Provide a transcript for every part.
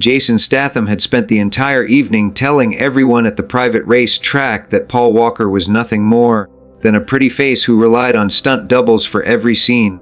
Jason Statham had spent the entire evening telling everyone at the private race track that Paul Walker was nothing more than a pretty face who relied on stunt doubles for every scene.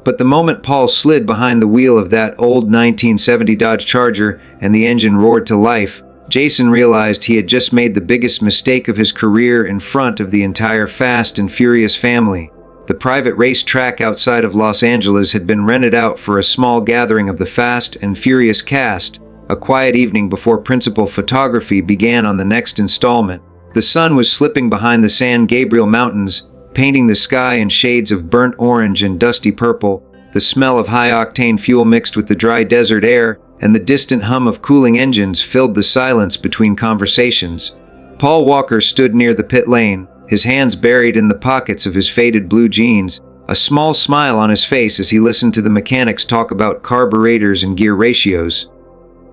But the moment Paul slid behind the wheel of that old 1970 Dodge Charger and the engine roared to life, Jason realized he had just made the biggest mistake of his career in front of the entire Fast and Furious family. The private race track outside of Los Angeles had been rented out for a small gathering of the Fast and Furious cast, a quiet evening before principal photography began on the next installment. The sun was slipping behind the San Gabriel Mountains, painting the sky in shades of burnt orange and dusty purple. The smell of high-octane fuel mixed with the dry desert air, and the distant hum of cooling engines filled the silence between conversations. Paul Walker stood near the pit lane, his hands buried in the pockets of his faded blue jeans, a small smile on his face as he listened to the mechanics talk about carburetors and gear ratios.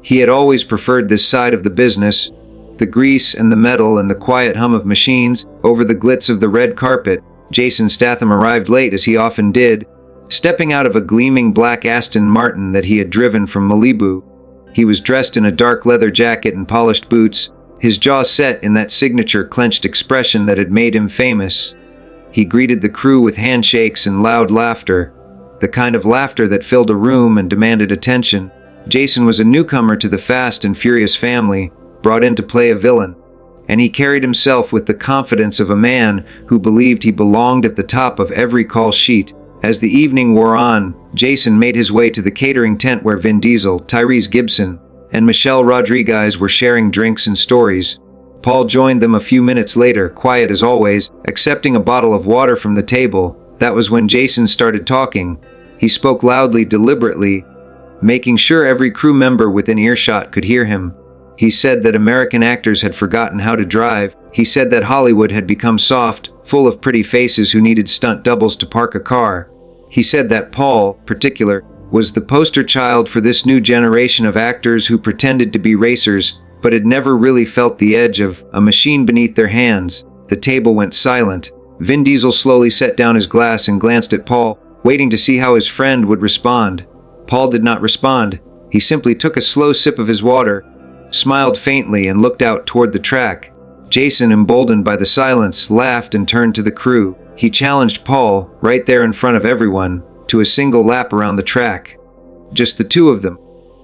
He had always preferred this side of the business, the grease and the metal and the quiet hum of machines, over the glitz of the red carpet. Jason Statham arrived late as he often did, stepping out of a gleaming black Aston Martin that he had driven from Malibu. He was dressed in a dark leather jacket and polished boots, his jaw set in that signature clenched expression that had made him famous. He greeted the crew with handshakes and loud laughter, the kind of laughter that filled a room and demanded attention. Jason was a newcomer to the Fast and Furious family, brought in to play a villain, and he carried himself with the confidence of a man who believed he belonged at the top of every call sheet. As the evening wore on, Jason made his way to the catering tent where Vin Diesel, Tyrese Gibson, and Michelle Rodriguez were sharing drinks and stories. Paul joined them a few minutes later, quiet as always, accepting a bottle of water from the table. That was when Jason started talking. He spoke loudly, deliberately, making sure every crew member within earshot could hear him. He said that American actors had forgotten how to drive. He said that Hollywood had become soft, full of pretty faces who needed stunt doubles to park a car. He said that Paul, particular, was the poster child for this new generation of actors who pretended to be racers, but had never really felt the edge of a machine beneath their hands. The table went silent. Vin Diesel slowly set down his glass and glanced at Paul, waiting to see how his friend would respond. Paul did not respond. He simply took a slow sip of his water, smiled faintly, and looked out toward the track. Jason, emboldened by the silence, laughed and turned to the crew. He challenged Paul, right there in front of everyone, to a single lap around the track. Just the two of them.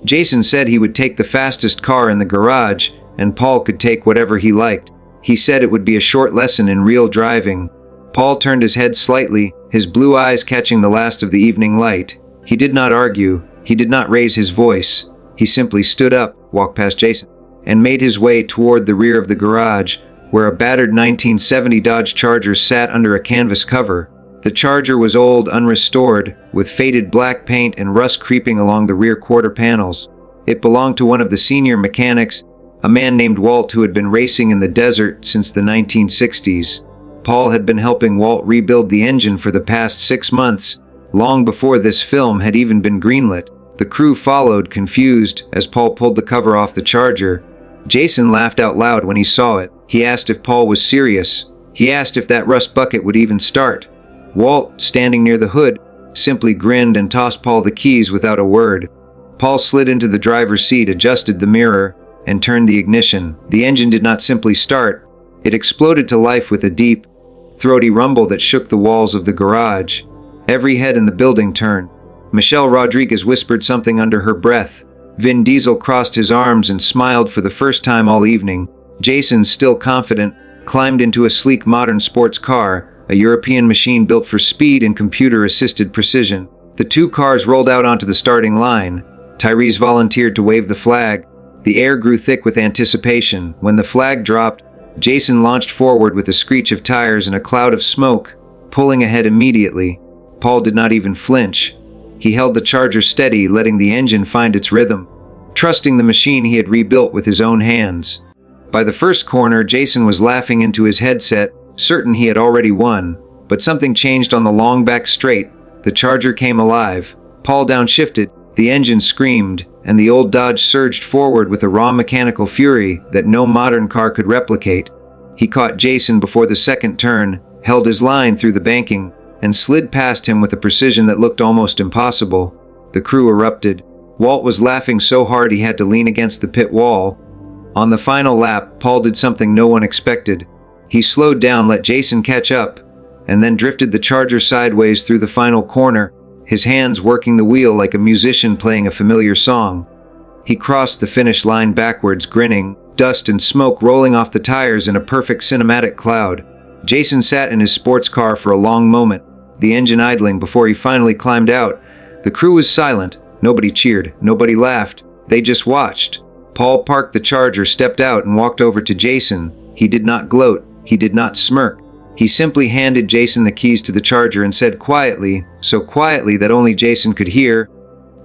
Jason said he would take the fastest car in the garage, and Paul could take whatever he liked. He said it would be a short lesson in real driving. Paul turned his head slightly, his blue eyes catching the last of the evening light. He did not argue. He did not raise his voice. He simply stood up, walked past Jason, and made his way toward the rear of the garage, where a battered 1970 Dodge Charger sat under a canvas cover. The Charger was old, unrestored, with faded black paint and rust creeping along the rear quarter panels. It belonged to one of the senior mechanics, a man named Walt who had been racing in the desert since the 1960s. Paul had been helping Walt rebuild the engine for the past 6 months, long before this film had even been greenlit. The crew followed, confused, as Paul pulled the cover off the Charger. Jason laughed out loud when he saw it. He asked if Paul was serious. He asked if that rust bucket would even start. Walt, standing near the hood, simply grinned and tossed Paul the keys without a word. Paul slid into the driver's seat, adjusted the mirror, and turned the ignition. The engine did not simply start. It exploded to life with a deep, throaty rumble that shook the walls of the garage. Every head in the building turned. Michelle Rodriguez whispered something under her breath. Vin Diesel crossed his arms and smiled for the first time all evening. Jason, still confident, climbed into a sleek modern sports car, a European machine built for speed and computer-assisted precision. The two cars rolled out onto the starting line. Tyrese volunteered to wave the flag. The air grew thick with anticipation. When the flag dropped, Jason launched forward with a screech of tires and a cloud of smoke, pulling ahead immediately. Paul did not even flinch. He held the Charger steady, letting the engine find its rhythm, trusting the machine he had rebuilt with his own hands. By the first corner, Jason was laughing into his headset, certain he had already won. But something changed on the long back straight. The Charger came alive. Paul downshifted, the engine screamed, and the old Dodge surged forward with a raw mechanical fury that no modern car could replicate. He caught Jason before the second turn, held his line through the banking, and slid past him with a precision that looked almost impossible. The crew erupted. Walt was laughing so hard he had to lean against the pit wall. On the final lap, Paul did something no one expected. He slowed down, let Jason catch up, and then drifted the Charger sideways through the final corner, his hands working the wheel like a musician playing a familiar song. He crossed the finish line backwards, grinning, dust and smoke rolling off the tires in a perfect cinematic cloud. Jason sat in his sports car for a long moment, the engine idling before he finally climbed out. The crew was silent. Nobody cheered. Nobody laughed. They just watched. Paul parked the Charger, stepped out, and walked over to Jason. He did not gloat. He did not smirk. He simply handed Jason the keys to the Charger and said quietly, so quietly that only Jason could hear,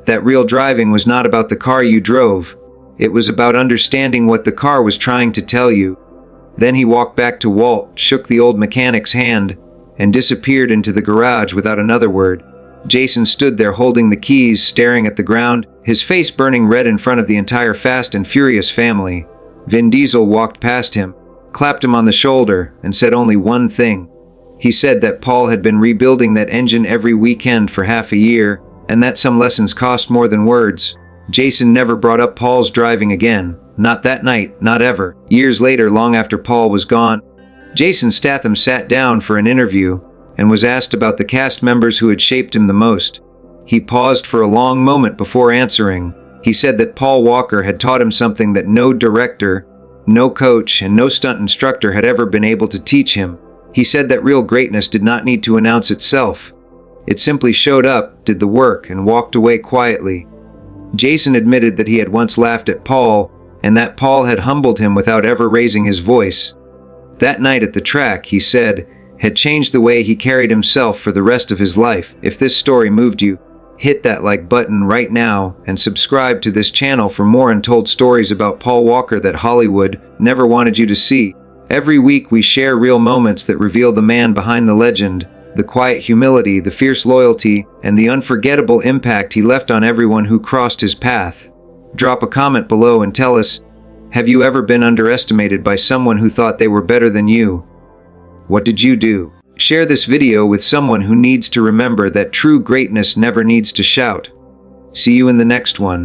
that real driving was not about the car you drove. It was about understanding what the car was trying to tell you. Then he walked back to Walt, shook the old mechanic's hand, and disappeared into the garage without another word. Jason stood there holding the keys, staring at the ground, his face burning red in front of the entire Fast and Furious family. Vin Diesel walked past him, clapped him on the shoulder, and said only one thing. He said that Paul had been rebuilding that engine every weekend for half a year, and that some lessons cost more than words. Jason never brought up Paul's driving again. Not that night, not ever. Years later, long after Paul was gone, Jason Statham sat down for an interview and was asked about the cast members who had shaped him the most. He paused for a long moment before answering. He said that Paul Walker had taught him something that no director, no coach, and no stunt instructor had ever been able to teach him. He said that real greatness did not need to announce itself. It simply showed up, did the work, and walked away quietly. Jason admitted that he had once laughed at Paul, and that Paul had humbled him without ever raising his voice. That night at the track, he said, had changed the way he carried himself for the rest of his life. If this story moved you, hit that like button right now and subscribe to this channel for more untold stories about Paul Walker that Hollywood never wanted you to see. Every week we share real moments that reveal the man behind the legend, the quiet humility, the fierce loyalty, and the unforgettable impact he left on everyone who crossed his path. Drop a comment below and tell us, have you ever been underestimated by someone who thought they were better than you? What did you do? Share this video with someone who needs to remember that true greatness never needs to shout. See you in the next one.